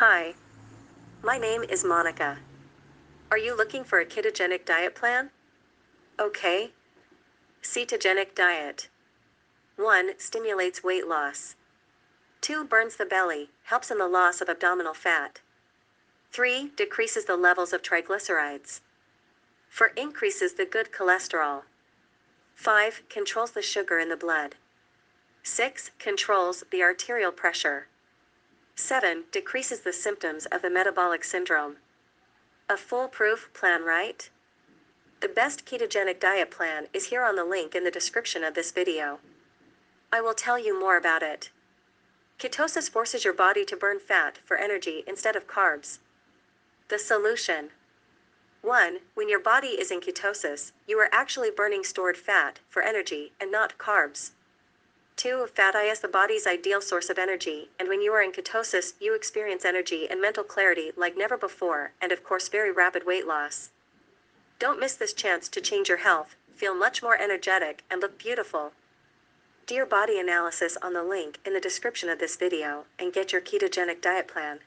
Hi, my name is Monica. Are you looking for a ketogenic diet plan? Okay. Cetogenic diet. 1. Stimulates weight loss. 2. Burns the belly, helps in the loss of abdominal fat. 3. Decreases the levels of triglycerides. 4. Increases the good cholesterol. 5. Controls the sugar in the blood. 6. Controls the arterial pressure. 7. Decreases the symptoms of the metabolic syndrome. A foolproof plan, right? The best ketogenic diet plan is here on the link in the description of this video. I will tell you more about it. Ketosis forces your body to burn fat for energy instead of carbs. The solution. 1. When your body is in ketosis, you are actually burning stored fat for energy and not carbs. 2. Fat is the body's ideal source of energy, and when you are in ketosis, you experience energy and mental clarity like never before, and of course very rapid weight loss. Don't miss this chance to change your health, feel much more energetic, and look beautiful. Do your body analysis on the link in the description of this video, and get your ketogenic diet plan.